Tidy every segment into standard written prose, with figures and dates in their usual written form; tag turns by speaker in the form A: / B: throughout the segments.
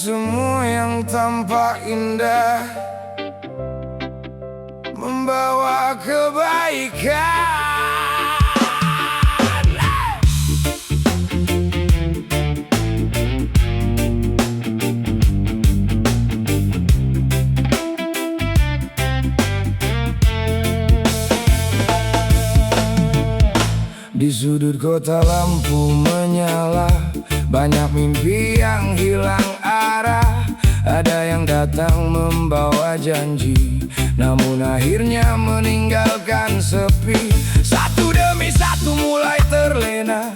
A: semua yang tampak indah membawa kebaikan. Di sudut kota lampu menyala, banyak mimpi yang hilang arah. Ada yang datang membawa janji, namun akhirnya meninggalkan sepi. Satu demi satu mulai terlena,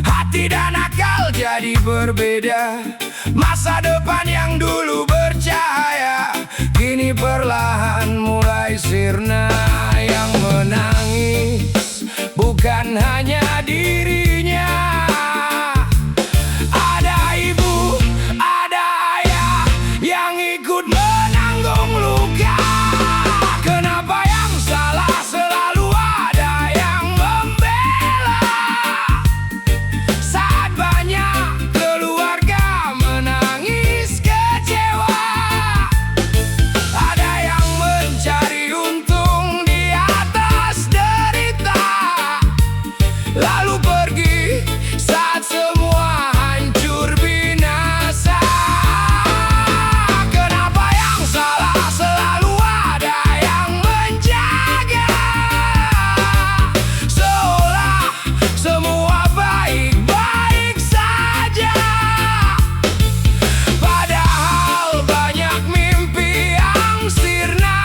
A: hati dan akal jadi berbeda. Masa depan yang dulu bercahaya kini perlahan mulai sirna. Yang menangis bukan hanya dirinya, ada ibu, ada ayah yang ikut menanggung luka. Kenapa yang salah selalu ada yang membela? Saat banyak keluarga menangis kecewa, ada yang mencari untung di atas derita, lalu pergi saat semua hancur binasa. Kenapa yang salah selalu ada yang menjaga, seolah semua baik-baik saja, padahal banyak mimpi yang sirna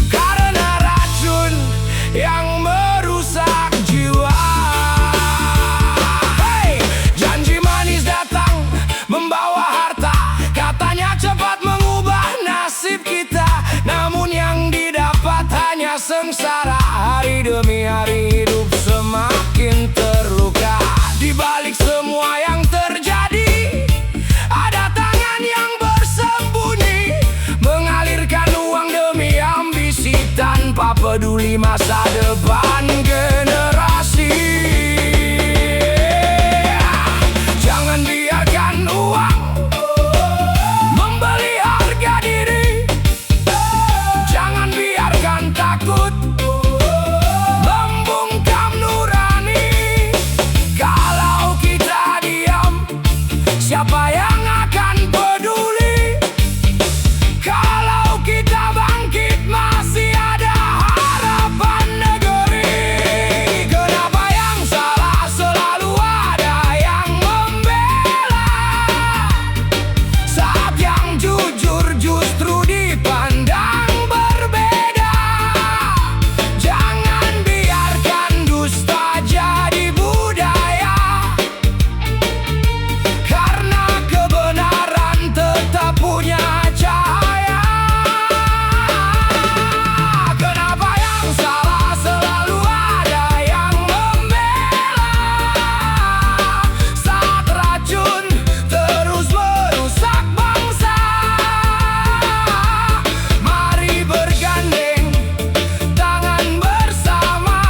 A: karena racun yang merusak jiwa. Hey, janji manis datang membawa harta, katanya cepat mengubah nasib kita, namun yang didapat hanya sengsara. Hari demi hari hidup semakin terluka. Di balik semua yang terjadi, ada tangan yang bersembunyi, mengalirkan uang demi ambisi, tanpa peduli masa depan generasi. Jangan biarkan uang membeli harga diri, jangan biarkan takut membungkam nurani. Kalau kita diam, siapa yang akan peduli? Kalau kita bangkit, masih ada harapan negeri. Kenapa yang salah selalu ada yang membela, saat yang jujur justru dipandang berbeda? Jangan biarkan dusta jadi budaya, karena kebenaran tetap punya cahaya. Kenapa yang salah selalu ada yang membela, saat racun terus merusak bangsa? Mari bergandeng tangan bersama,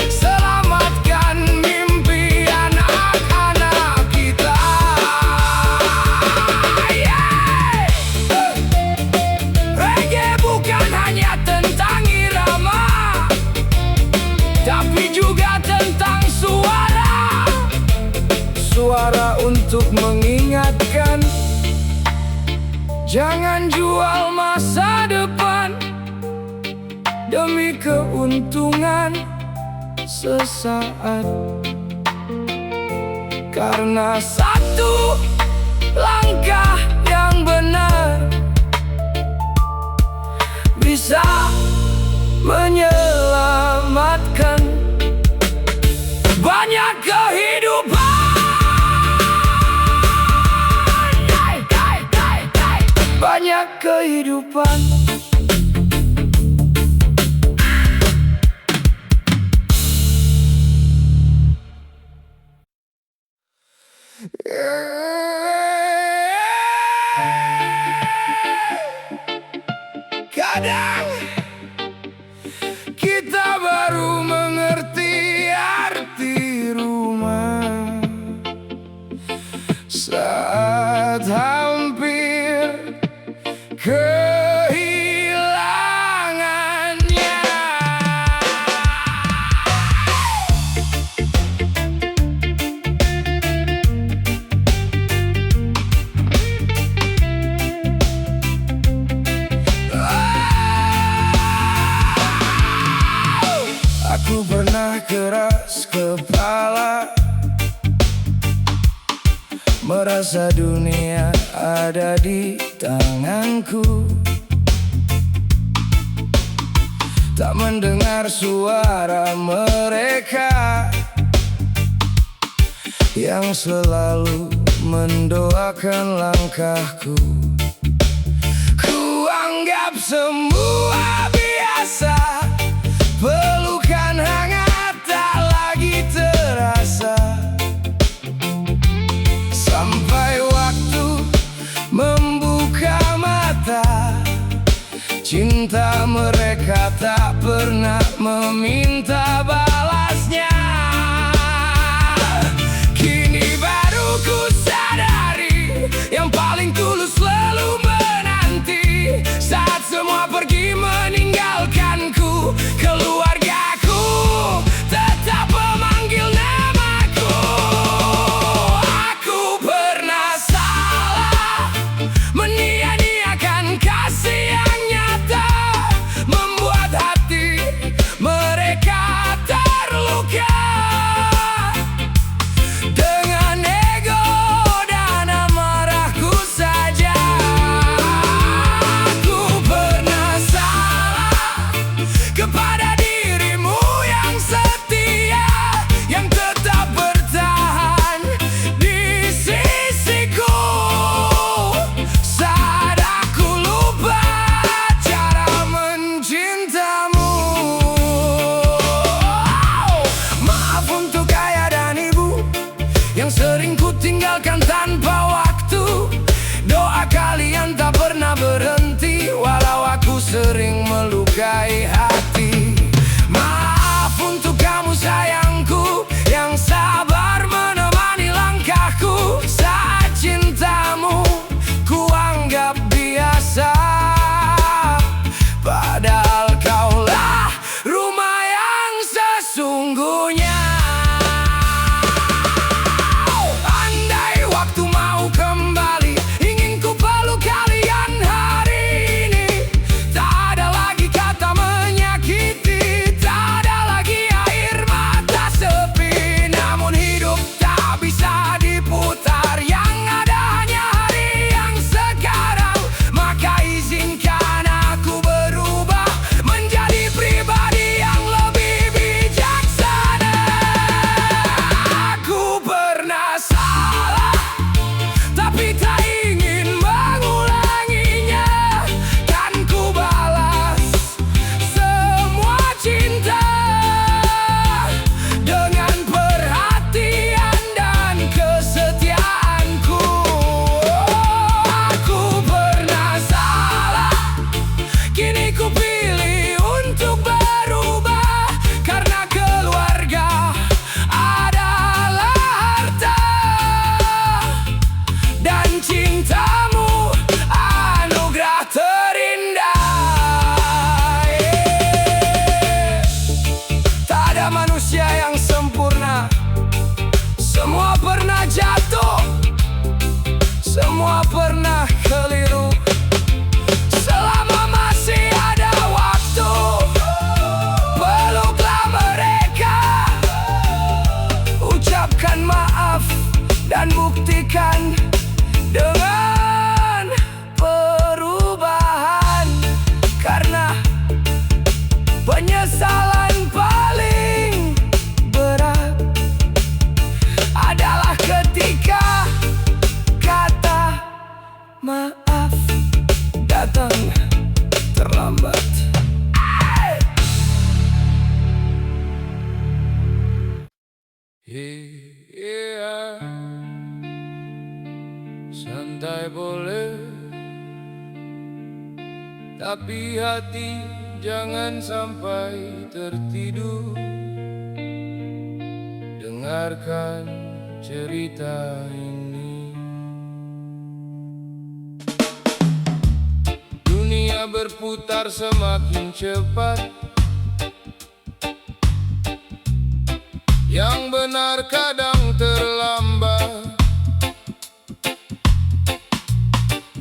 A: selamatkan mimpi anak-anak kita. Reggae bukan hanya tentang irama, tapi juga tentang suara. Suara untuk mengingatkan, jangan jual masa depan demi keuntungan sesaat. Karena satu langkah yang benar bisa menyelamatkan banyak kehidupan. Banyak kehidupan. Kadang kita baru mengerti arti rumah. sudah keras kepala, merasa dunia ada di tanganku. Tak mendengar suara mereka yang selalu mendoakan langkahku. Ku anggap semua biasa, pelukan hangat tak lagi terasa, sampai waktu membuka mata. Cinta mereka tak pernah meminta balasnya. Kini baru ku sadari, yang paling tulus selalu menanti. Saat semua pergi meninggalkanku, keluargaku tetap memanggil namaku. Aku pernah salah, menyia-nyiakan kasih yang nyata, membuat hati mereka terluka. Dengan ego dan amarahku saja, aku pernah salah kepada dirimu yang setia, yang tetap bertahan di sisiku. Saat aku lupa cara mencintamu. Maaf untuk ayah dan ibu yang sering ku tinggalkan tanpa waktu. Doa kalian tak pernah berhenti, walau aku sering melukai hati. Maaf untuk kamu sayangku, yang sabar menemani langkahku. Saat cintamu ku anggap biasa, padahal kaulah rumah yang sesungguhnya. Andai waktu mau kembali, ingin ku peluk kalian hari ini. Tak ada lagi kata menyakiti, tak ada lagi air mata sepi. Namun hidup tak bisa diputar, yang ada hanya hari yang sekarang. Maka izinkan aku berubah menjadi pribadi yang lebih bijaksana. Aku pernah salah, tapi tak ingin mengulanginya. Kan ku balas semua cinta dengan perhatian dan kesetiaanku. Aku pernah salah, kini ku pilih untuk berubah. Karena keluarga adalah harta, dan cintamu anugerah terindah. Tak ada manusia yang sempurna, semua pernah jatuh, semua pernah keliru. Selama masih ada waktu, peluklah mereka, ucapkan maaf dan buktikan dengan perubahan. Karena penyesalan paling berat adalah ketika kata maaf datang terlambat. Yeah. Santai boleh, tapi hati jangan sampai tertidur. Dengarkan cerita ini. Dunia berputar semakin cepat, yang benar kadang terlambat,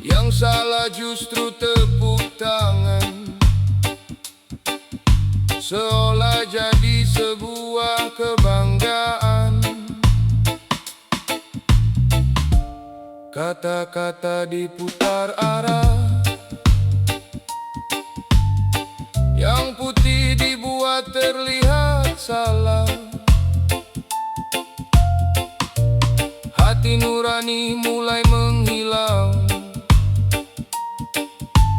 A: yang salah justru tepuk tangan, seolah jadi sebuah kebanggaan. Kata-kata diputar arah, yang putih dibuat terlihat salah. Hati nurani mulai menghilang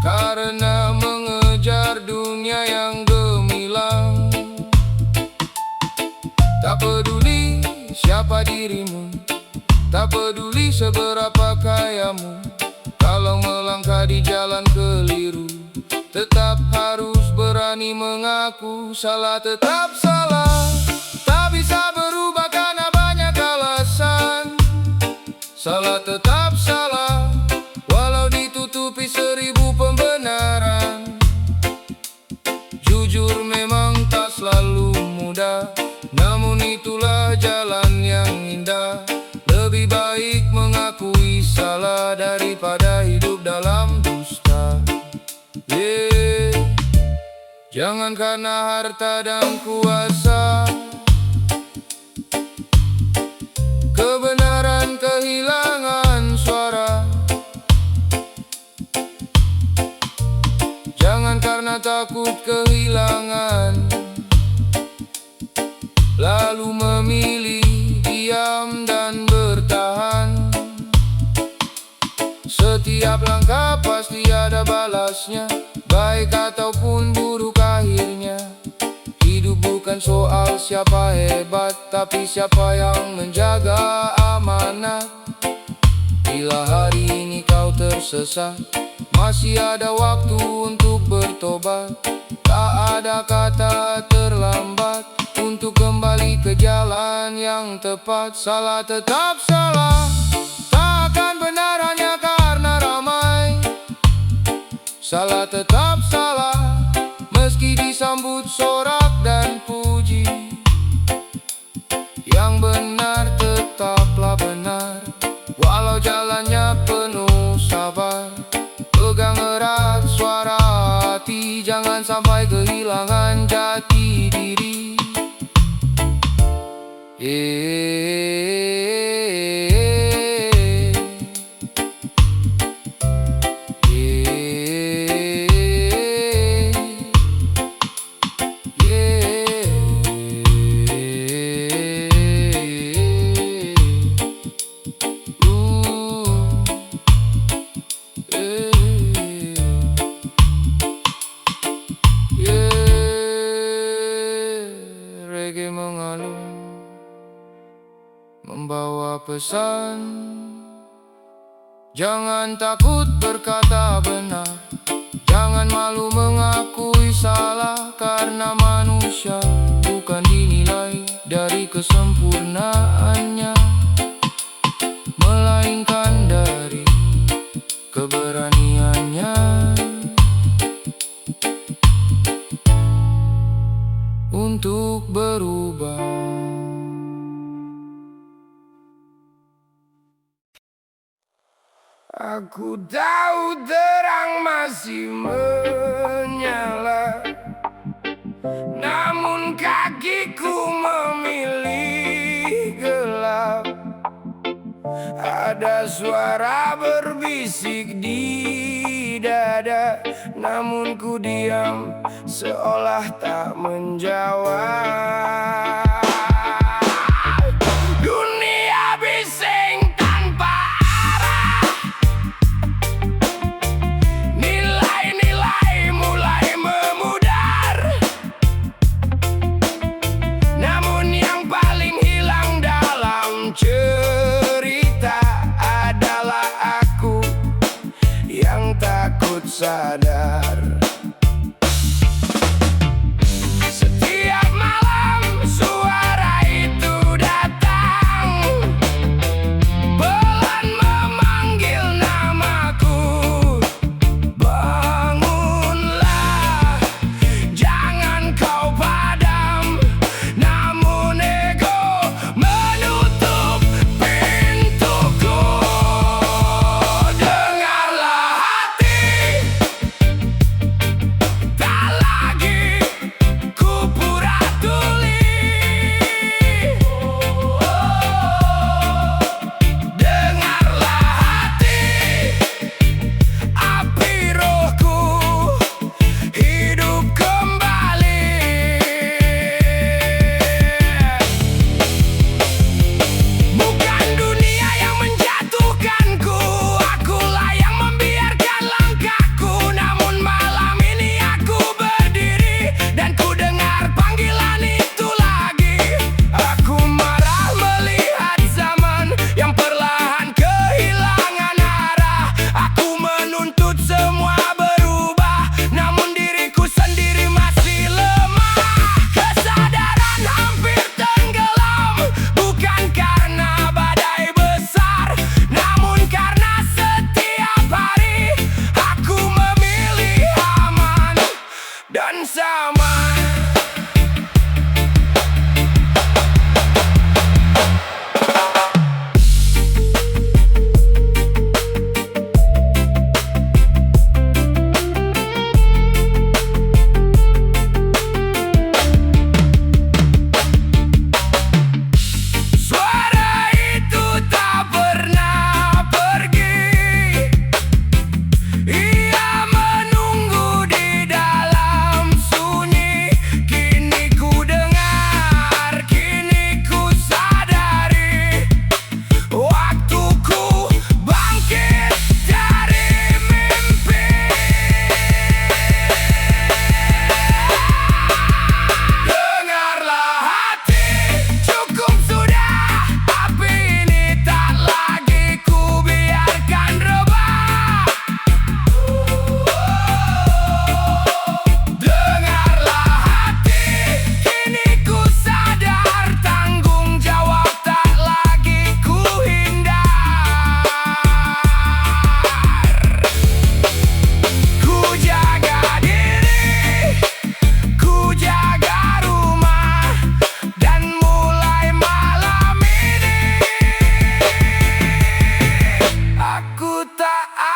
A: karena mengejar dunia yang gemilang. Tak peduli siapa dirimu, tak peduli seberapa kayamu, kalau melangkah di jalan keliru, tetap harus berani mengaku salah tetap salah. Tak bisa berubah karena banyak alasan. Salah tetap salah, walau ditutupi 1000 pembenaran. Jujur memang tak selalu mudah, namun itulah jalan yang indah. Lebih baik mengakui salah daripada hidup dalam dusta. Jangan karena harta dan kuasa kebenaran kehilangan suara. Jangan karena takut kehilangan lalu memilih diam dan bertahan. Setiap langkah pasti ada balasnya, baik ataupun buruk akhirnya. Hidup bukan soal siapa hebat, tapi siapa yang menjaga amanat. Bila hari ini kau tersesat, masih ada waktu untuk bertobat. Tak ada kata terlambat untuk kembali ke jalan yang tepat. Salah tetap salah, tak akan benar hanya karena ramai. Salah tetap salah, meski disambut sorak dan puji. Yang benar tetaplah benar, walau jalannya penuh sabar. Pegang erat suara hati, jangan sampai kehilangan jati diri. Reggae mengalun, membawa pesan. Jangan takut berkata benar, jangan malu mengakui salah. Karena manusia bukan dinilai dari kesempurnaannya, melainkan dari keberaniannya untuk berubah. Aku tahu terang masih menyala, namun kakiku memilih gelap. Ada suara berbisik di dada, namun ku diam seolah tak menjawab. Dunia bising tanpa arah, nilai-nilai mulai memudar. Namun yang paling hilang dalam cerita adalah aku yang takut sadar. Setiap malam suara bersama.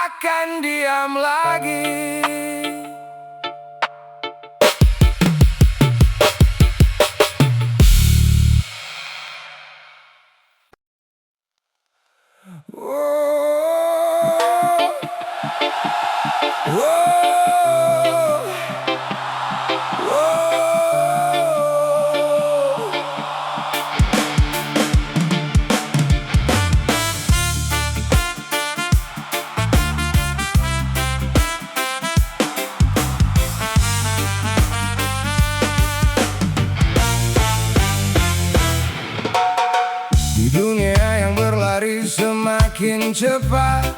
A: Akan diam lagi. Di dunia yang berlari semakin cepat,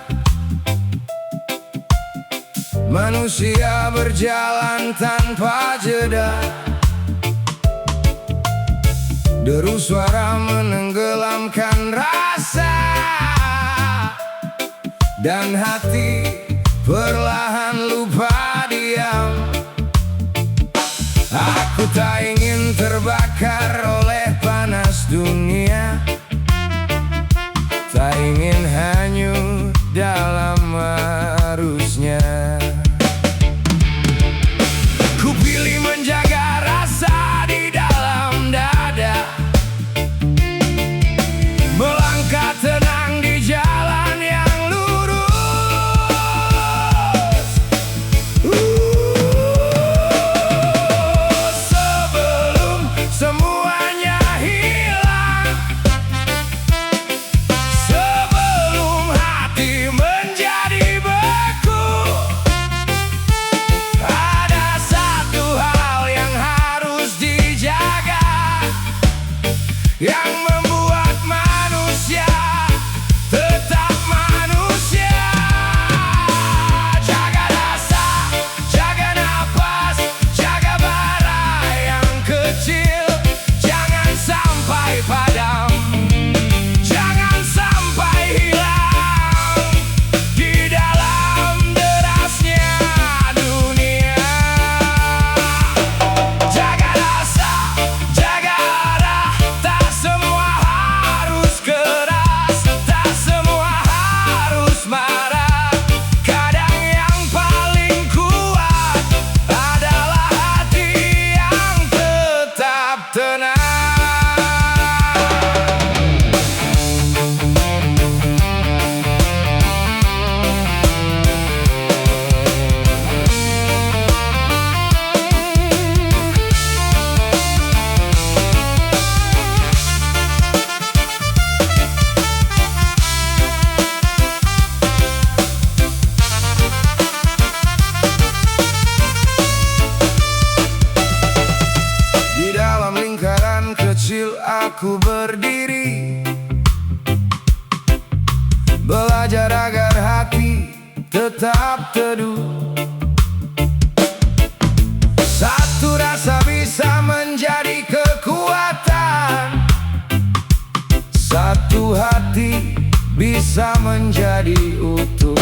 A: manusia berjalan tanpa jeda. Deru suara menenggelamkan rasa, dan hati perlahan lupa diam. Aku tak ingin terbakar oleh panas dunia, tak ingin hanyut dalam arusnya. Ku pilih menjaga rasa di dalam dada, melangkah tenang di jalan yang lurus. Sebelum semuanya hilang, sebelum hati menjadi beku, ada satu hal yang harus dijaga, yang membuat manusia tetap manusia. Jaga rasa, jaga napas, jaga bara yang kecil, jangan sampai padam, jangan sampai hilang di dalam derasnya dunia. Jaga rasa, jaga arah, tak semua harus keras, tak semua harus marah. Kadang yang paling kuat adalah hati yang tetap tenang. Di dalam lingkaran kecil aku berdiri, belajar agar hati tetap teduh. Satu rasa bisa menjadi kekuatan, satu hati bisa menjadi utuh.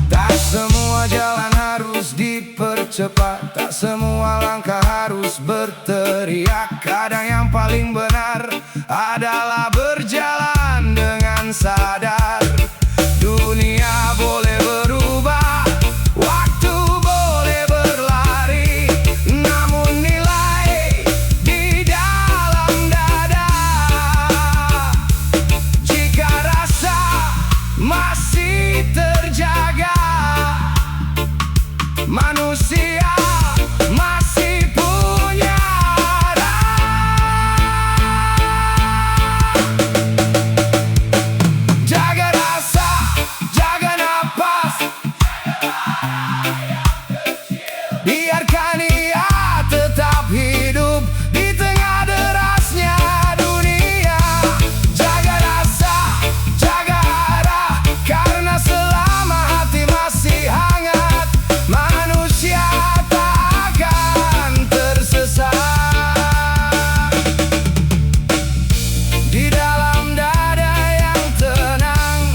A: Tak semua jalan harus dipenuhi, cepat, tak semua langkah harus berteriak. Kadang yang paling benar adalah berjalan dengan sadar. Dunia boleh berubah, waktu boleh berlari, namun nilai di dalam dada. Jika rasa masih terjaga, manusia masih punya arah. Jaga rasa, jaga napas, biarkan ia tetap hidup di tengah derasnya dunia. Jaga rasa, jaga arah, karena selama hati masih hangat, manusia tak akan tersesat. Di dalam dada yang tenang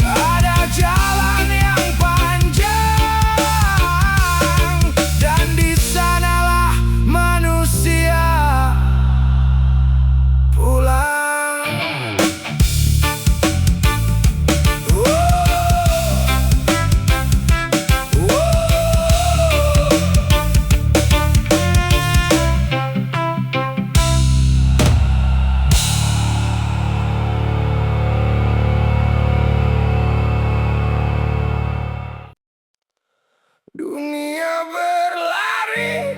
A: ada jalan yang panjang, dan di sanalah manusia pulang. Dunia berlari,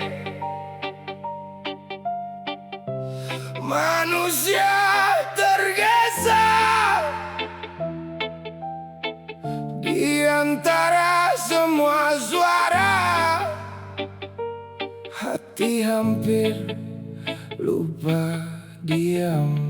A: manusia tergesa. Di antara semua suara, hati hampir lupa diam.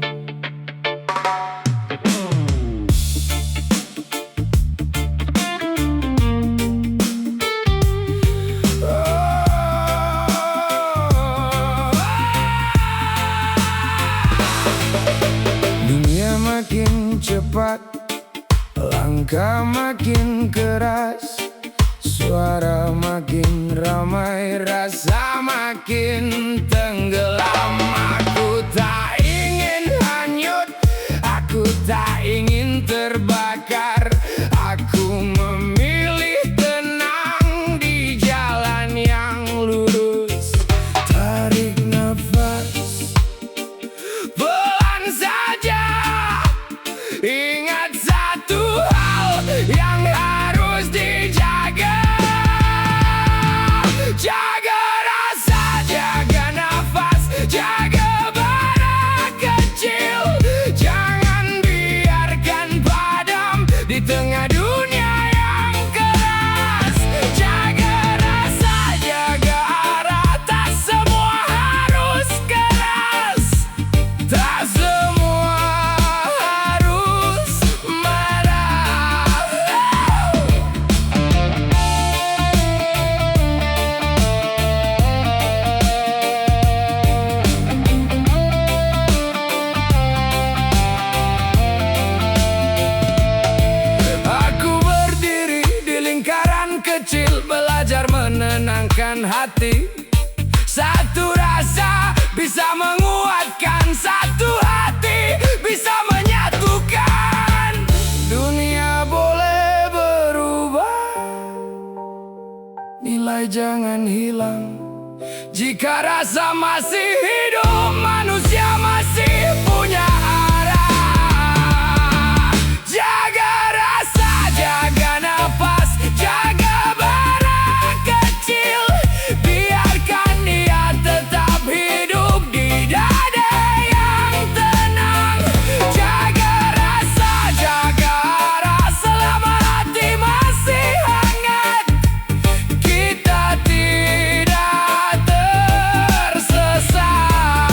A: Dunia makin cepat, langkah makin keras, suara makin ramai, rasa makin tenggelam. Aku tak ingin hanyut, aku tak ingin terbakar. Aku memilih tenang di jalan yang lurus. Tarik nafas pelan saja, ingat satu hal yang harus dijaga. Jaga rasa, jaga nafas, jaga bara kecil. Jangan biarkan padam di tengah dunia yang keras. Jaga rasa, jaga arah, tak semua harus keras, tak semua harus marah. Aku berdiri di lingkaran kecil, belajar menenangkan hati. Satu rasa bisa menguatkan, satu hati bisa menyatukan. Dunia boleh berubah, nilai jangan hilang. Jika rasa masih hidup, manusia masih punya arah. Jaga rasa, jaga napas, jaga bara kecil. Biarkan dia tetap hidup di dada yang tenang. Jaga rasa, jaga arah, selama hati masih hangat, kita tidak tersesat.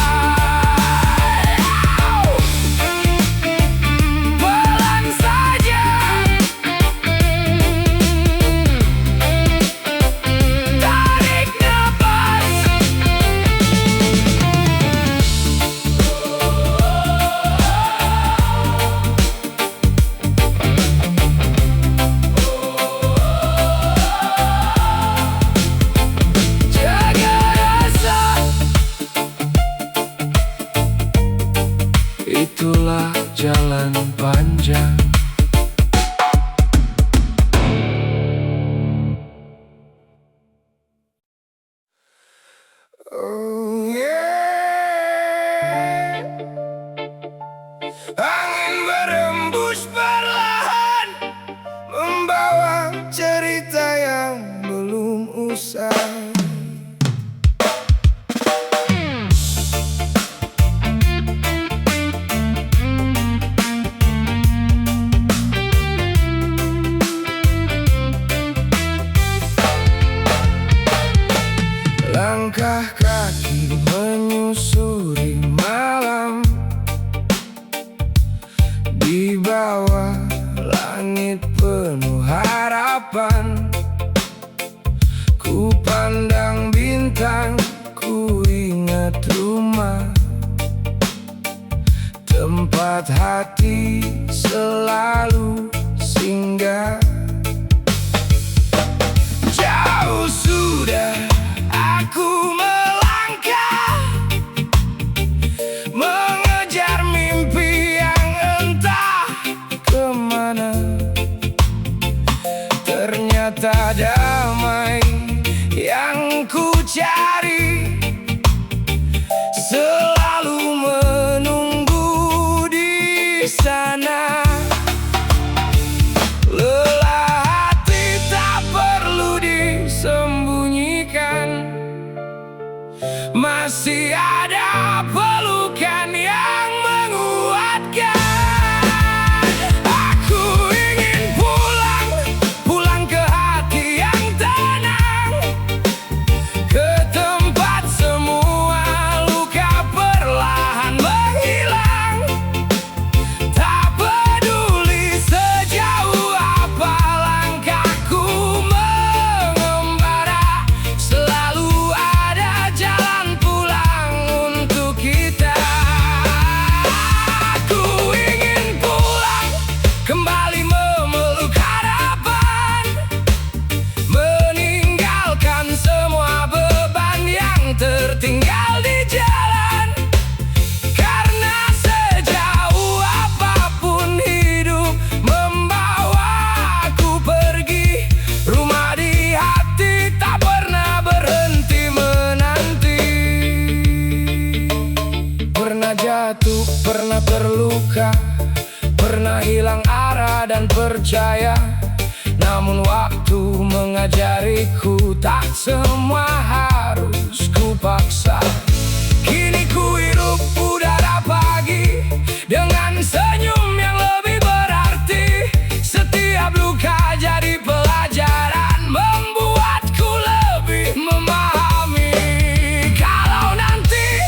A: harapan. Ku pandang bintang, ku ingat rumah, tempat hati selalu singgah. Jauh sudah aku melangkah, mengejar mimpi yang entah kemana. Ternyata damai yang ku cari selalu menunggu di sana. Lelah hati tak perlu disembunyikan, masih ada pelukan yang menguatkan. Aku ingin pulang, pulang ke hati yang tenang, ke tempat semua luka perlahan menghilang. Tak peduli sejauh apa langkahku mengembara, selalu ada jalan pulang untuk kita. Aku ingin pulang, kembali memeluk harapan, meninggalkan semua beban yang tertinggal di jalan. Karena sejauh apapun hidup membawaku pergi, rumah di hati tak pernah berhenti menanti. Pernah jatuh, pernah terluka, pernah hilang arah dan percaya. Namun waktu mengajariku tak semua harus ku paksa. Kini ku hirup udara pagi dengan senyum yang lebih berarti. Setiap luka jadi pelajaran, membuatku lebih memahami. Kalau nanti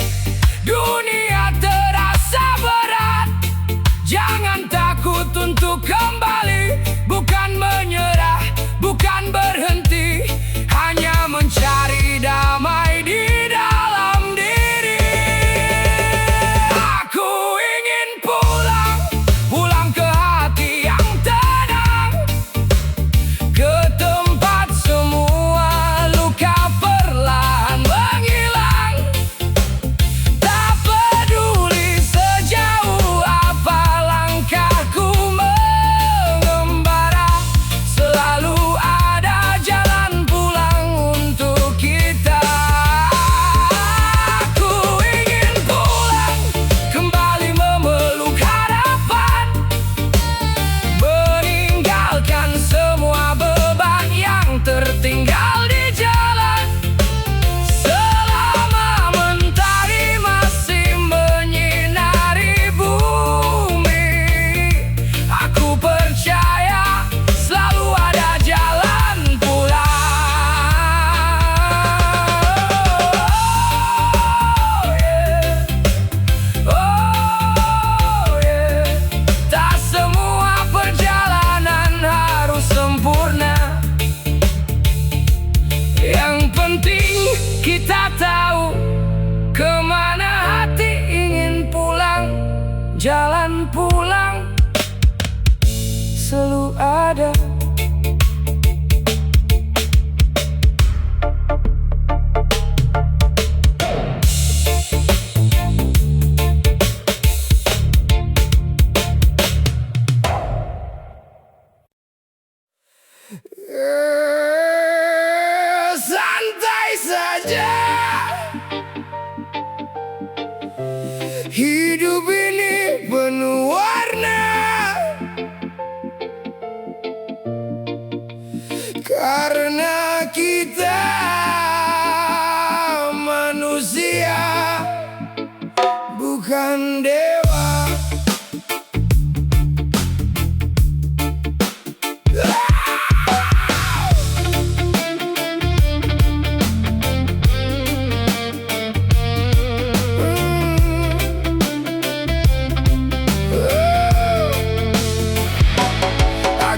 A: dunia terasa berat, jangan takut untuk kembali. Bukan menyerah, bukan berhenti, hanya mencari damai di dalam diri. Aku ingin pulang, pulang ke hati yang tenang, ke tempat semua luka perlahan menghilang. Tak peduli sejauh apa langkahku mengembara, selalu ada jalan pulang untuk kita. Aku ingin pulang, kembali memeluk harapan, meninggalkan semua beban yang tertinggal di jalan. Selama mentari masih menyinari bumi, aku percaya selalu ada jalan pulang. Oh yeah. Tak semua perjalanan harus sempurna. Yang penting kita tahu kemana hati ingin pulang. Jalan pulang selalu ada. Santai saja, hidup ini penuh warna. Karena kita manusia, bukan dewa.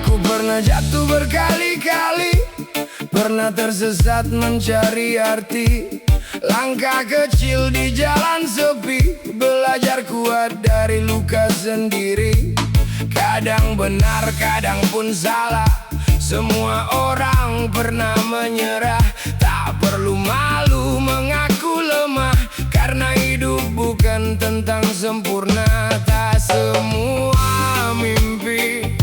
A: Aku pernah jatuh jatuh berkali-kali, pernah tersesat mencari arti. Langkah kecil di jalan sepi, belajar kuat dari luka sendiri. Kadang benar, kadang pun salah, semua orang pernah menyerah. Tak perlu malu mengaku lemah, karena hidup bukan tentang sempurna. Tak semua mimpi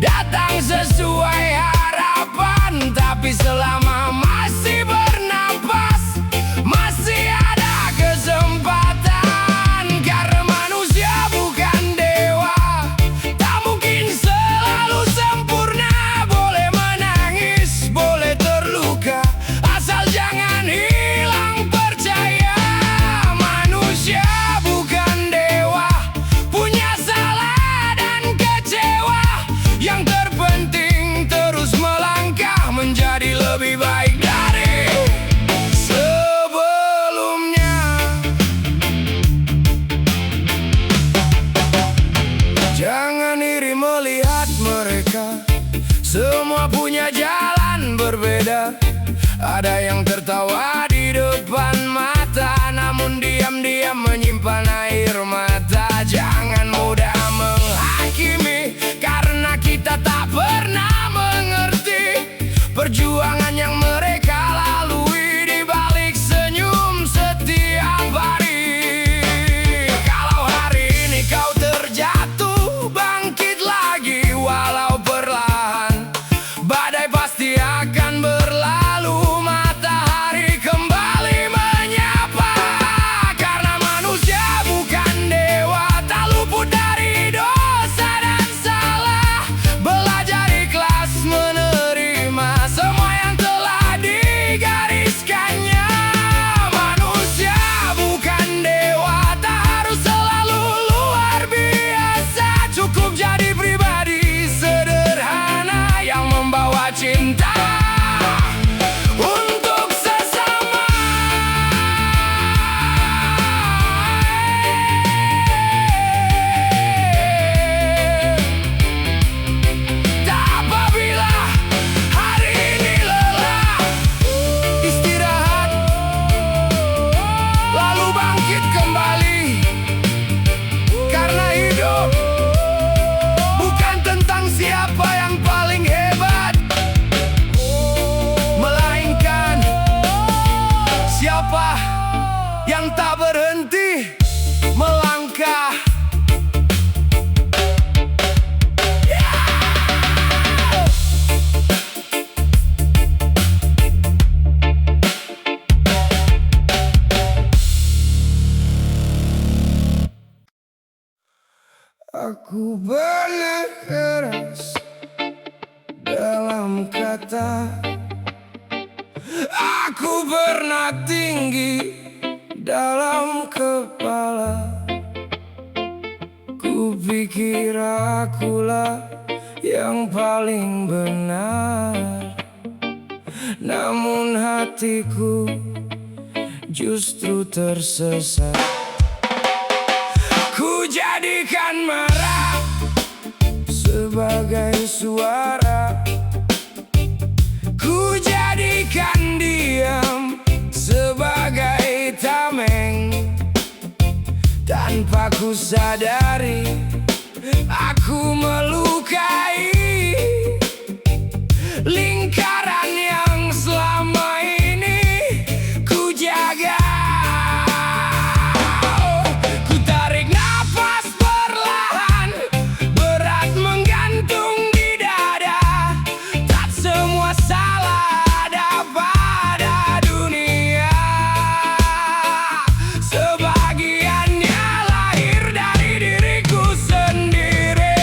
A: datang sesuai harapan, tapi selama masih bernapas, masih ada kesempatan. Karena manusia bukan dewa, tak mungkin selalu sempurna. Boleh menangis, boleh terluka, asal jangan hilang percaya. Manusia bukan dewa, punya salah dan kecewa. Yang terpenting terus melangkah, menjadi lebih baik dari sebelumnya. Jangan iri melihat mereka, semua punya jalan berbeda. Ada yang tertawa di depan mata, namun diam-diam menyimpan air mata. Jangan mudah menghakimi, karena kita tak pernah mengerti perjuangan yang mereka lalui di balik senyum setiap hari. Kalau hari ini kau terjatuh, bangkit lagi walau perlahan. Badai pasti akan berlalu, matahari kembali menyapa. Karena manusia bukan dewa, tak luput dari dosa dan salah. Belajar ikhlas menerima semua yang telah digariskannya. Manusia bukan dewa, tak harus selalu luar biasa. Cukup jadi pribadi sederhana yang membawa cinta untuk sesama. Tak apabila hari ini lelah, istirahat, lalu bangkit kembali. Karena hidup bukan tentang siapa yang paling hebat, melainkan siapa yang tak berhenti melangkah. Aku pernah keras dalam kata, aku pernah tinggi dalam kepala. Ku pikir akulah yang paling benar, namun hatiku justru tersesat. Ku jadikan marah sebagai suara, ku jadikan diam sebagai tameng. Tanpa ku sadari, aku melukai lingkaran yang selama ini ku jaga. Ku tarik nafas perlahan, berat menggantung di dada. Tak semua salah ada pada dunia, sebagiannya lahir dari diriku sendiri.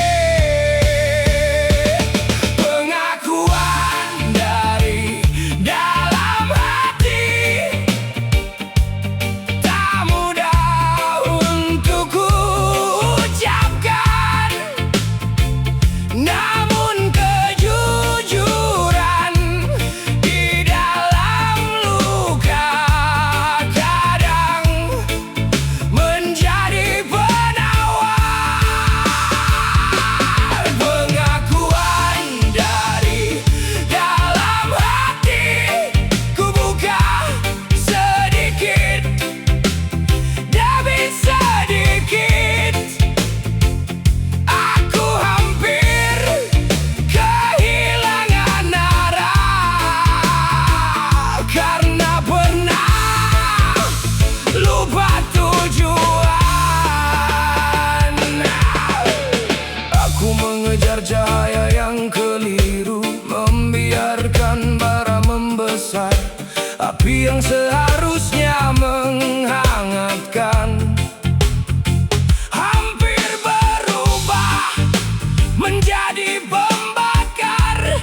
A: api yang seharusnya menghangatkan hampir berubah menjadi pembakar.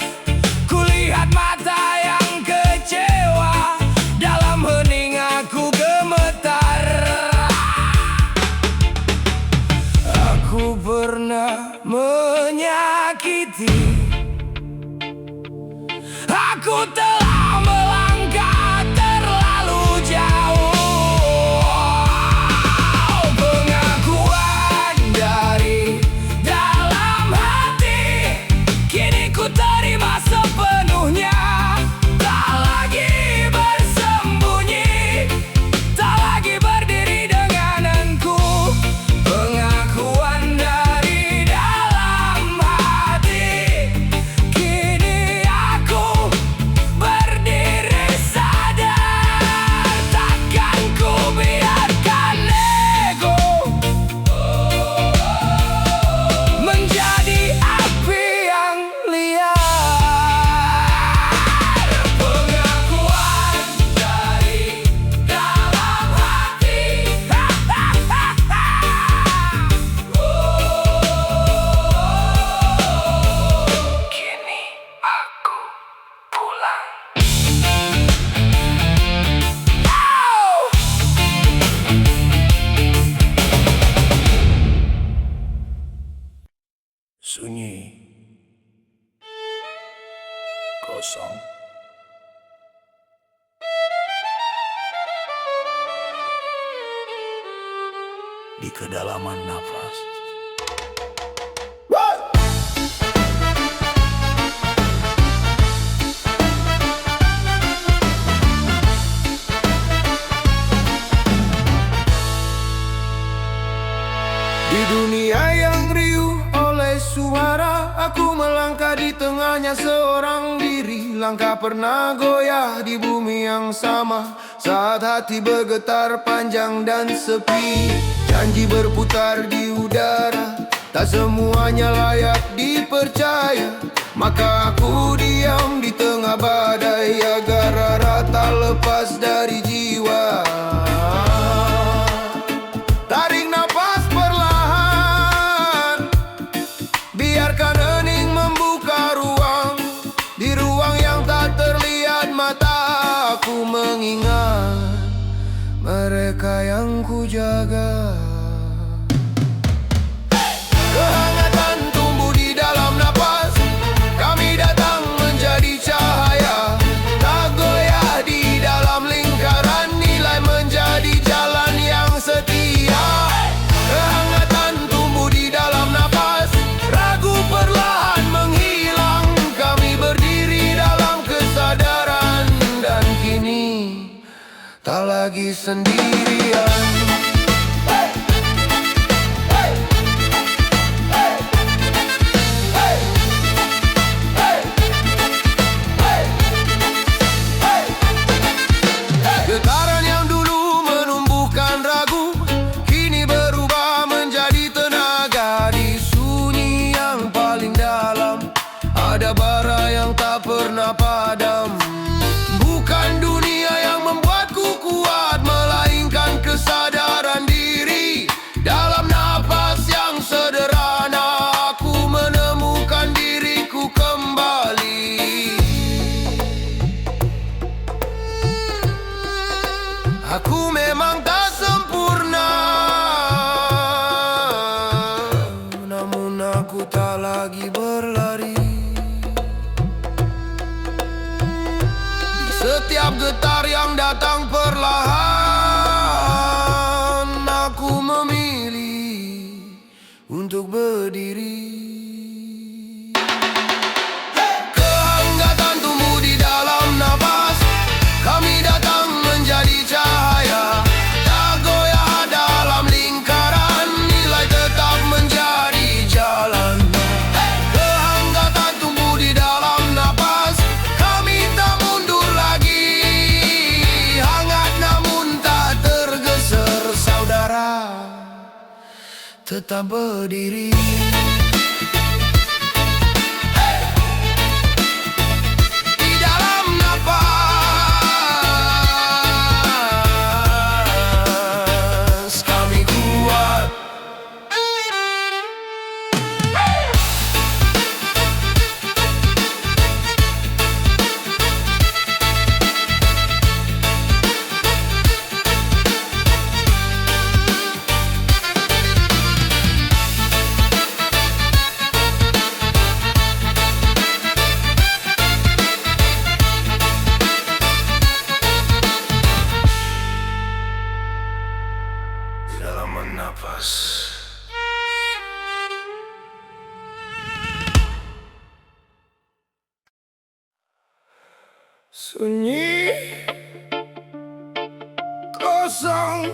A: Kulihat mata yang kecewa, dalam hening aku gemetar. Aku pernah menyakiti, aku telah melangkah terlalu jauh. Pengakuan dari dalam hati, kini ku terima sepenuhnya. Tak lagi bersembunyi, tak lagi berdiri dengan engku. Pengakuan dari dalam hati, kini aku berdiri sadar. Takkan ku biarkan ego menjadi api yang liar. Pengakuan dari dalam hati, kini aku pulang. Sunyi, kosong, di kedalaman nafas. Di dunia yang riuh oleh suara, aku melangkah di tengahnya seorang diri. Langkah pernah goyah di bumi yang sama, saat hati bergetar panjang dan sepi. Janji berputar di udara, tak semuanya layak dipercaya. Maka aku diam di tengah badai, agar rara tak lepas dari jiwa. Tarik nafas perlahan, biarkan hening membuka ruang. Di ruang yang tak terlihat mata, aku mengingat mereka yang ku jaga. Kehangatan tumbuh di dalam napas, kami datang menjadi cahaya. Tak goyah di dalam lingkaran, nilai menjadi jalan yang setia. Kehangatan tumbuh di dalam napas, ragu perlahan menghilang. Kami berdiri dalam kesadaran, dan kini tak lagi sendirian. Getaran yang dulu menumbuhkan ragu, kini berubah menjadi tenaga. Di sunyi yang paling dalam, ada bara yang tak pernah padam. Bukan dunia yang membuatku kuat, melainkan kesadaran diri. Dalam napas yang sederhana, aku menemukan diriku kembali. Aku memang tak sempurna, namun aku tak lagi berlari. Di setiap getar yang datang perlahan, aku memilih untuk berdiri. Kehangatan tumbuh di dalam napas, kami datang menjadi cahaya. Tak goyah dalam lingkaran, nilai tetap menjadi jalan. Kehangatan tumbuh di dalam napas, kami tak mundur lagi. Hangat namun tak tergeser, saudara tetap berdiri. Di dalam napas, Sunyi, kosong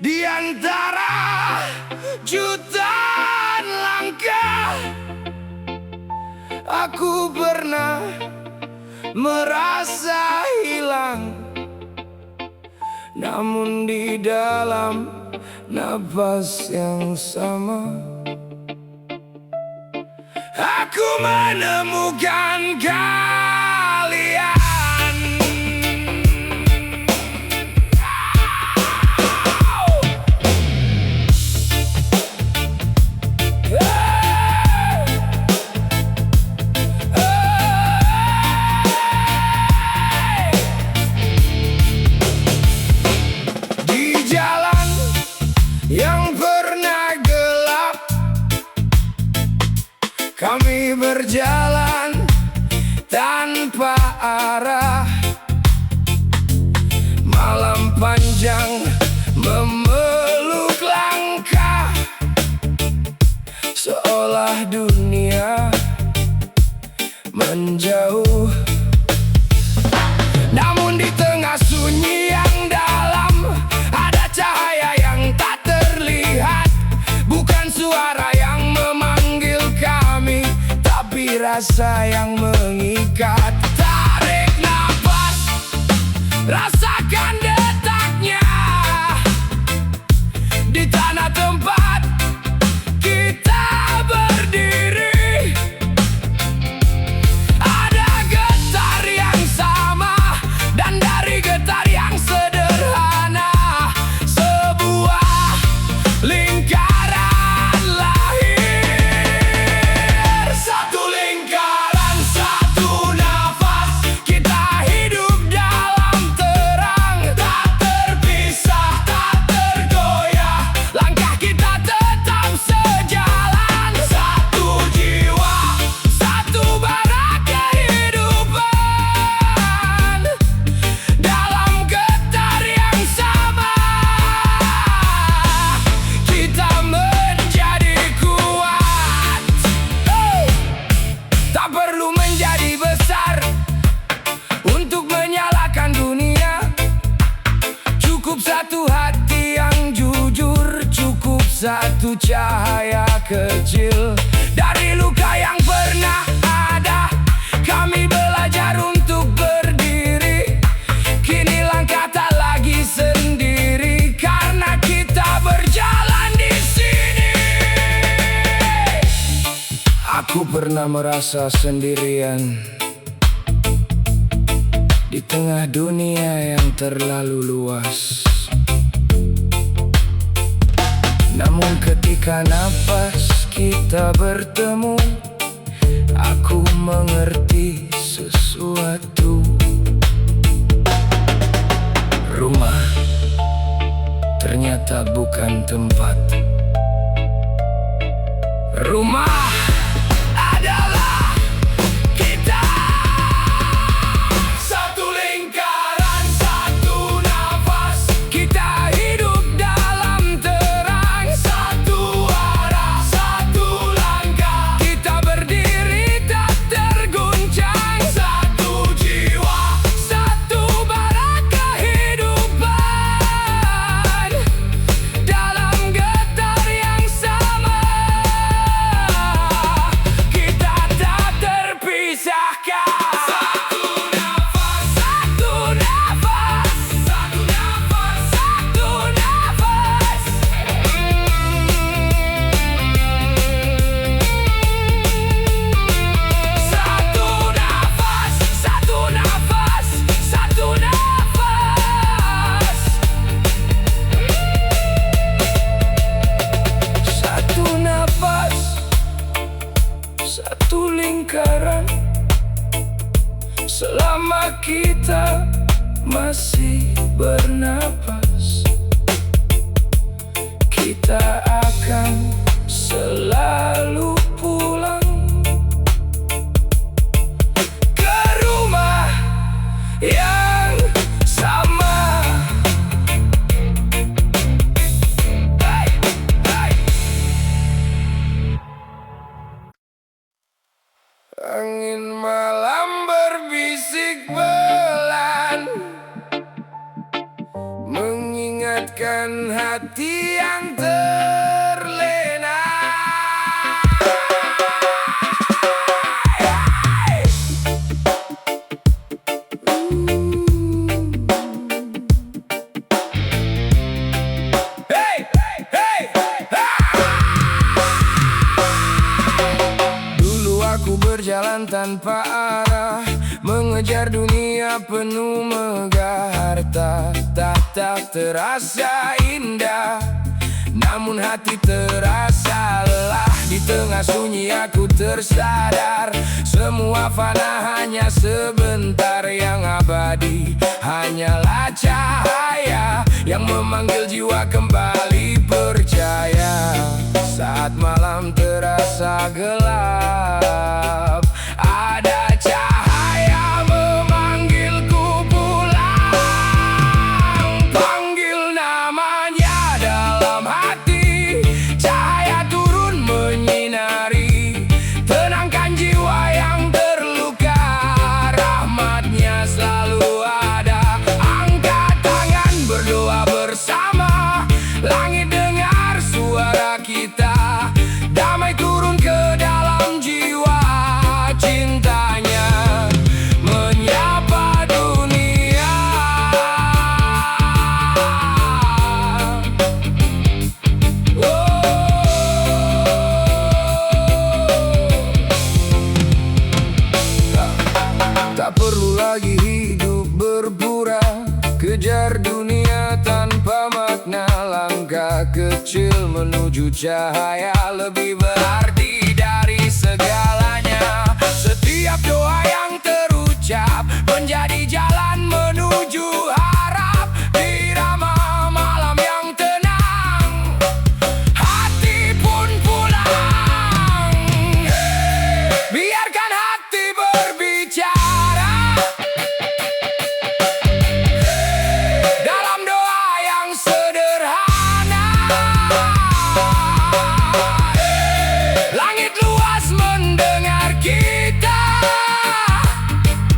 A: di antara jutaan langkah. Aku pernah merasa hilang, namun di dalam napas yang sama aku menemukan kalian. Di jalan yang pernah gelap, kami berjalan tanpa arah. Malam panjang memeluk langkah, seolah dunia menjauh. Namun di tengah sunyi yang dalam ada cahaya yang tak terlihat. Bukan suara yang memanggil kami, tapi rasa yang mengikat. Tarik nafas, rasakan detaknya di tanah tempat kita berdiri. Ada getar yang sama, dan dari getar yang sederhana sebuah lingkaran lahir. Satu lingkaran, satu nafas, kita hidup dalam terang. Tak terpisah, tak tergoyah, langkah kita tetap sejalan. Satu jiwa, satu bara kehidupan, dalam getar yang sama kita menjadi kuat. Tak perlu menjadi besar untuk menyalakan dunia. Cukup satu hati yang jujur, cukup satu cahaya kecil. Dari luka yang pernah ada, kami belajar untuk berdiri. Kini langkah tak lagi sendiri, karena kita berjalan di sini. Aku pernah merasa sendirian di tengah dunia yang terlalu luas. Namun ketika napas kita bertemu, aku mengerti sesuatu. Rumah ternyata bukan tempat. Rumah adalah kita. Satu lingkaran, satu nafas, kita hidup dalam terang. Satu arah, satu langkah, kita berdiri tak terguncang. Satu jiwa, satu bara kehidupan, dalam getar yang sama kita tak terpisahkan. Satu nafas, satu nafas, satu nafas, satu nafas. Satu nafas, satu nafas, satu nafas. Satu nafas, satu lingkaran. Selama kita masih bernapas, kita akan selalu pulang ke rumah yang sama. Hey, hey. Angin malam berbisik hati yang terlena. Hey, hey, hey, dulu aku berjalan tanpa arah, mengejar dunia penuh megah harta. Tak terasa indah, namun hati terasa lelah. Di tengah sunyi aku tersadar, semua fana hanya sebentar. Yang abadi hanyalah cahaya yang memanggil jiwa kembali percaya. Saat malam terasa gelap, ada cahaya memanggilku pulang. Panggil namanya dalam hati, cahaya turun menyinari, tenangkan jiwa yang terluka. Rahmatnya selalu ada. Angkat tangan, berdoa bersama, langit dengar suara kita. Damai turun ke dalam jiwa, cintanya menyapa dunia. Tak perlu lagi hidup berpura, kejar dunia tanpa makna. Langkah kecil menuju cahaya lebih berarti dari segalanya. Setiap doa yang terucap menjadi jalan menuju harap. Di irama malam yang tenang, hati pun pulang. Biarkan hati berbicara dalam doa yang sederhana. Langit luas mendengar kita,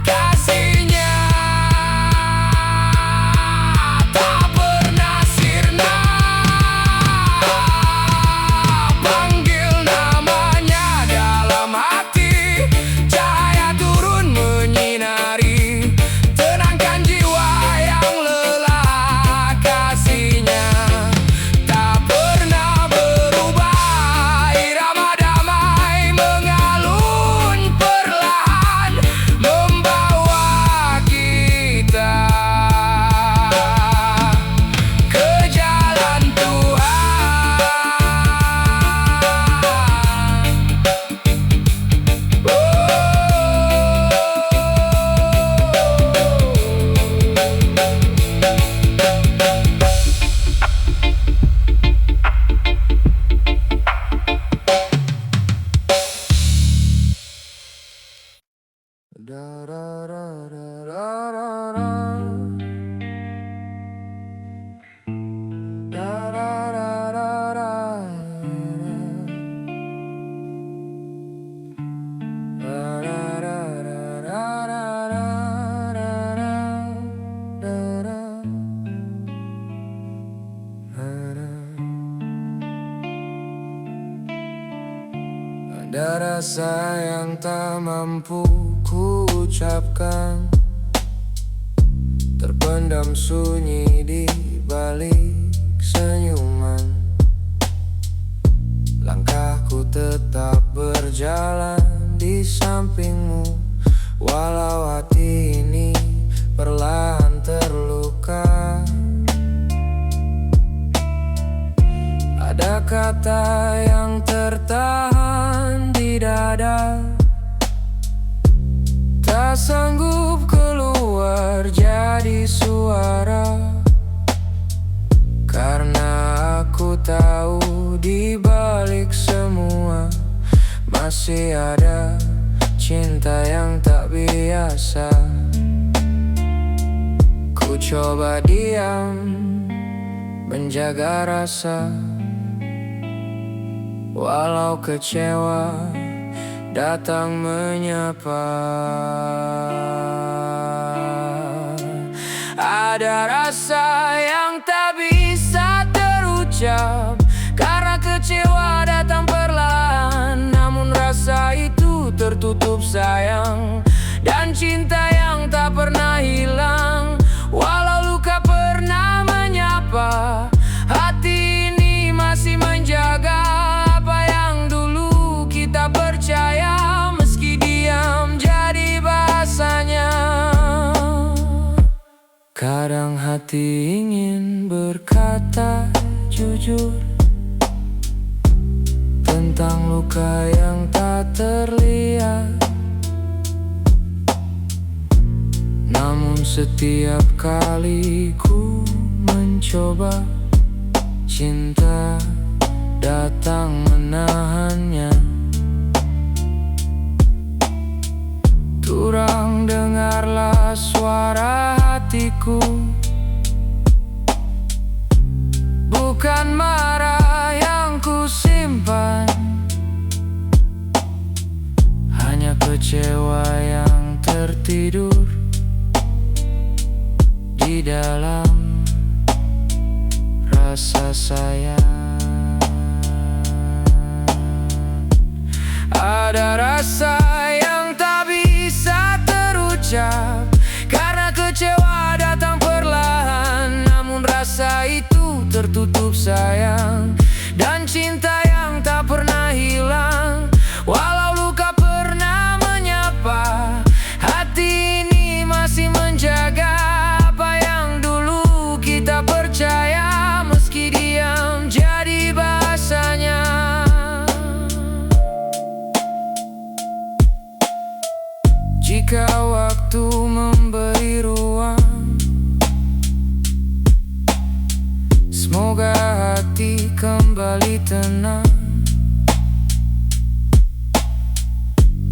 A: kasihnya tak pernah sirna. Panggil namanya dalam hati, cahaya turun menyinari, tenangkan jiwa yang lelah. Kasihnya tak pernah berubah. Irama damai mengalun perlahan, membawa kita ke jalan Tuhan. Da da da da da da da. Da da da da da. Da da da da da da da da. Ada rasa yang tak mampu ku ucapkan, terpendam sunyi di balik senyuman. Langkahku tetap berjalan di sampingmu, walau hati ini perlahan terluka. Ada kata yang tertahan di dada, tak sanggup keluar jadi suara. Karena aku tahu di balik semua masih ada cinta yang tak biasa. Ku coba diam, menjaga rasa, walau kecewa datang menyapa. Ada rasa yang tak bisa terucap, Kadang hati ingin berkata jujur tentang luka yang tak terlihat, namun setiap kali ku mencoba, cinta datang menahannya. Turang dengarlah suara hatiku, bukan marah yang ku simpan, hanya kecewa yang tertidur di dalam rasa sayang. Ada rasa yang tak bisa terucap, karena kecewa datang perlahan, namun rasa itu tertutup sayang. Dan cinta yang tak pernah hilang, walau luka pernah menyapa, hati ini masih menjaga apa yang dulu kita percaya, meski diam jadi bahasanya. Jika waktu memberi ruang, semoga hati kembali tenang,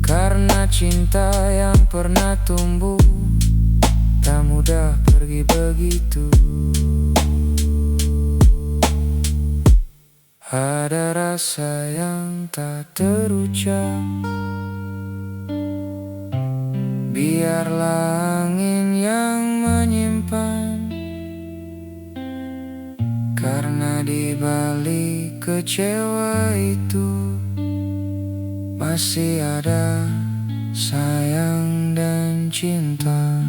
A: karena cinta yang pernah tumbuh tak mudah pergi begitu. Ada rasa yang tak terucap, biarlah angin yang menyimpan, karena di balik kecewa itu masih ada sayang dan cinta.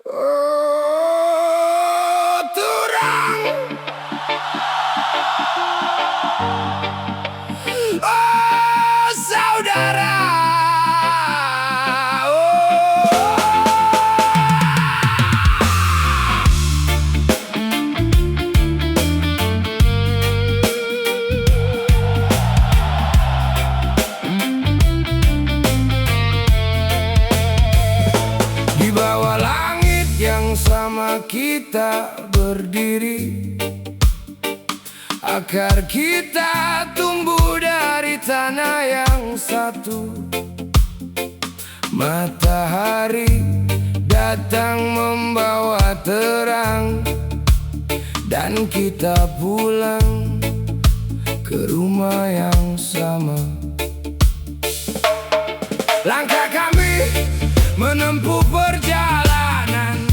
A: Oh, turang, oh saudara, di bawah langit yang sama kita berdiri, akar kita tumbuh dari tanah yang satu. Matahari datang membawa terang, dan kita pulang ke rumah yang sama. Langkah kami menempuh perjalanan,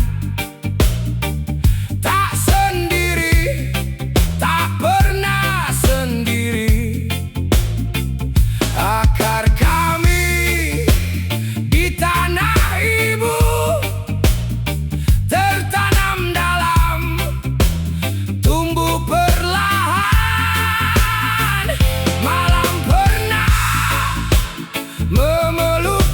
A: tak sendiri, tak pernah sendiri. Akar kami di tanah ibu tertanam dalam, tumbuh perlahan. Malam pernah memeluk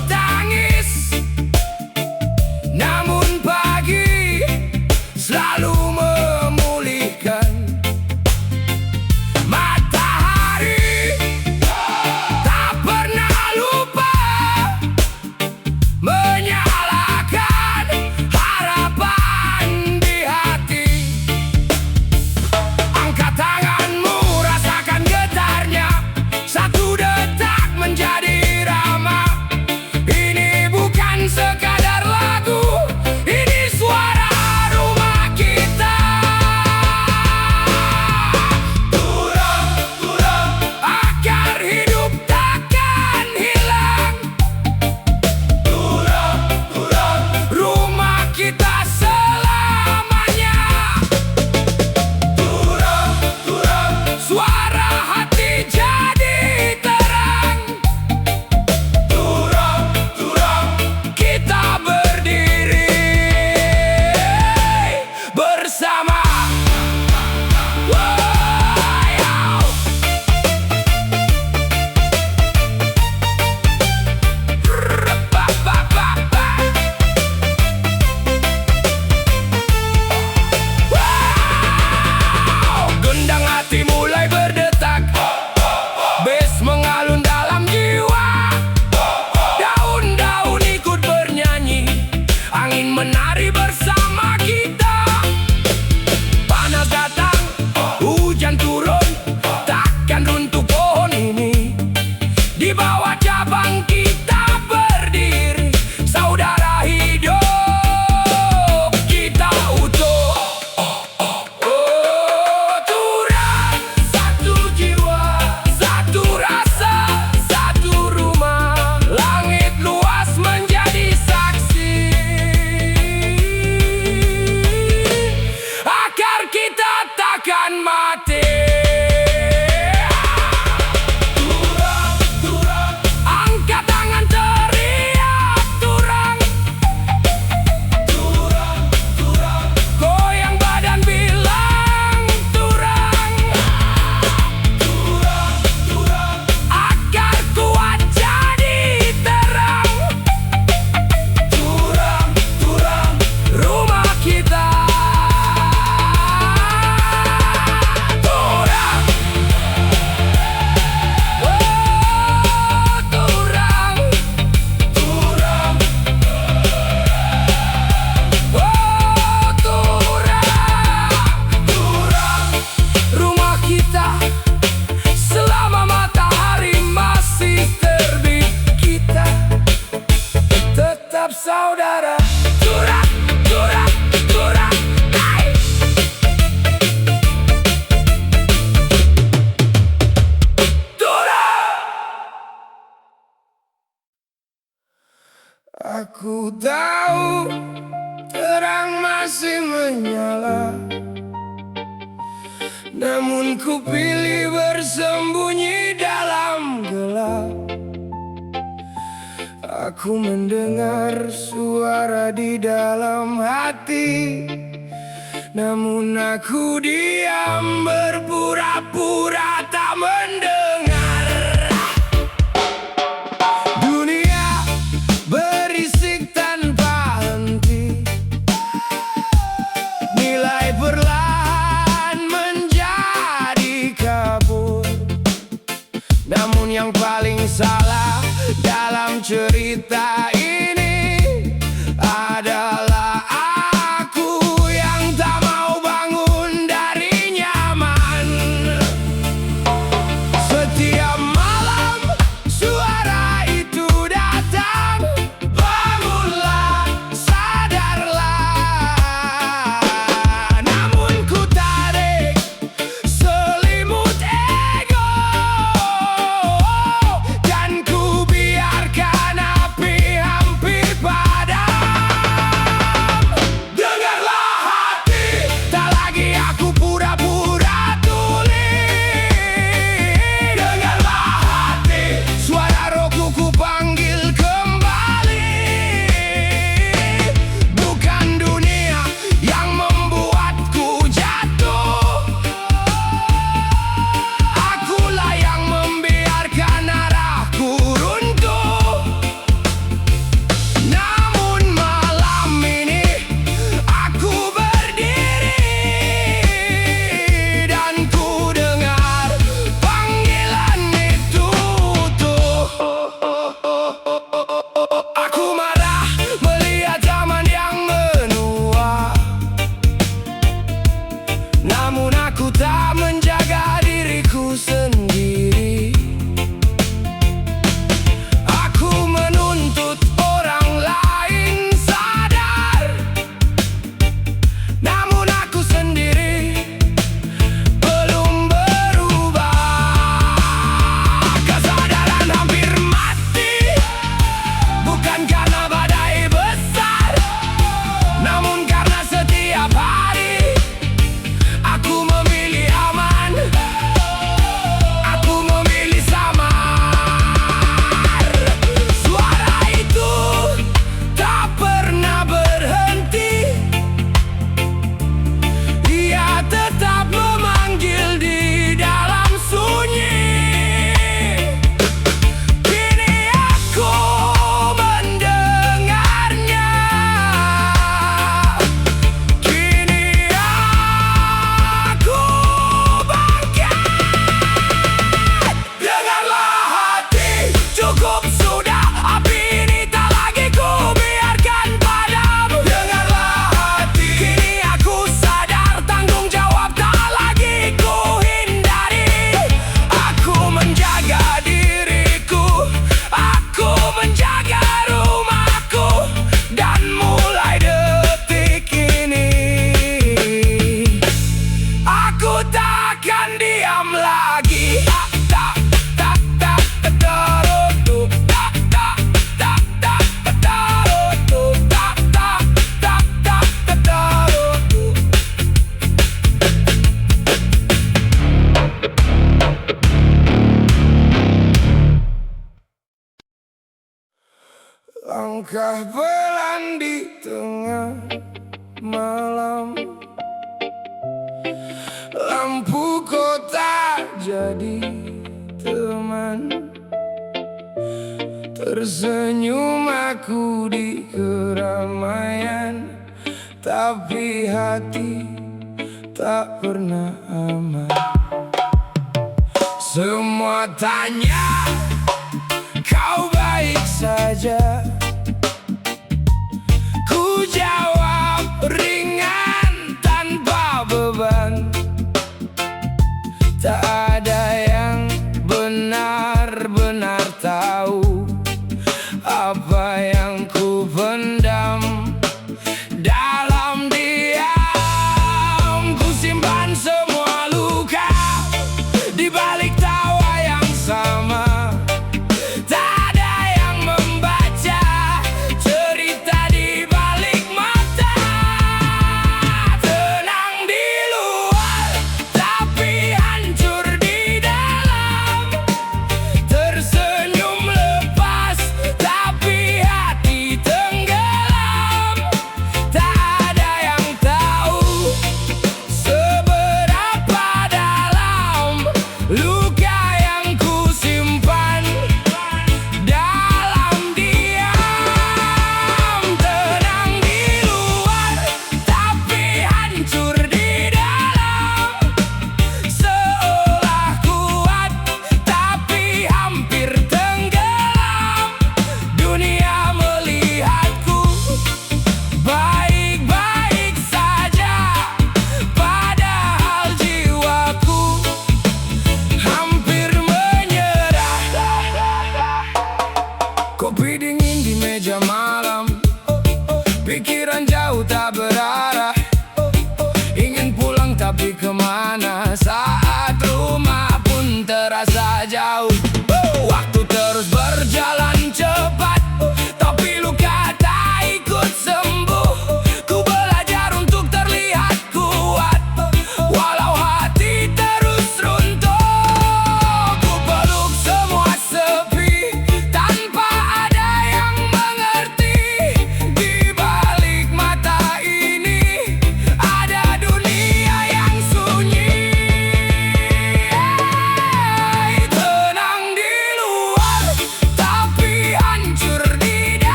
A: Aku tahu terang masih menyala, namun ku pilih bersembunyi dalam gelap. Aku mendengar suara di dalam hati, namun aku diam berpura-pura tak mendengar. Dunia berisik tanpa henti, nilai perlahan menjadi kabur. Namun yang paling salah dalam cerita ini adalah aku yang tak mau bangun dari nyaman. Setiap malam suara itu datang, bangunlah, sadarlah. Namun ku tarik selimut ego, dan ku biarkan api hampir padam. Dengarlah hati, tak lagi aku pura-pura tuli. Dengarlah hati, suara rohku ku panggil kembali. Bukan dunia yang membuatku jatuh, akulah yang membiarkan arahku runtuh. Namun malam ini aku berdiri, dan ku dengar panggilan itu utuh. Aku marah melihat zaman yang menua, namun aku tak menjaga diriku sendiri. Aku menuntut orang lain sadar, namun aku sendiri belum berubah. Kesadaran hampir mati, bukan karena badai besar, namun karena setiap hari aku memilih aman, aku memilih samar. Suara itu tak pernah berhenti, ia tetap memanggil di dalam sunyi. Kini aku mendengarnya, kini aku bangkit. Dengarlah hati, cukup sudah, api ini tak lagi ku biarkan padam. Dengarlah hati, kini aku sadar, tanggung jawab tak lagi ku hindari. Aku menjaga diriku, aku menjaga rumahku, dan mulai detik ini aku takkan diam lagi. Tak tak tak tak terutup, tak tak tak tak terutup, tak tak tak tak terutup. Langkah pelan di tengah malam, lampu kota jadi teman. Tersenyum aku di keramaian, tapi hati tak pernah aman. Semua tanya, kau baik saja? Ku jawab ringan tanpa beban. Tak ada yang benar-benar tahu apa yang ku pendam dalam diam. Ku simpan semua luka di balik tawa yang sama. Tak ada yang membaca cerita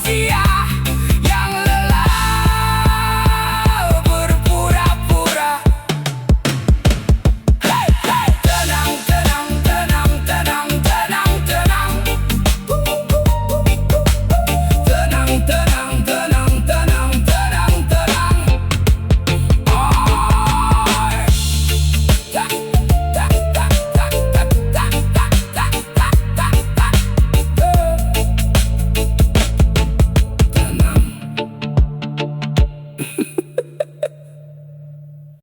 B: sia-sia.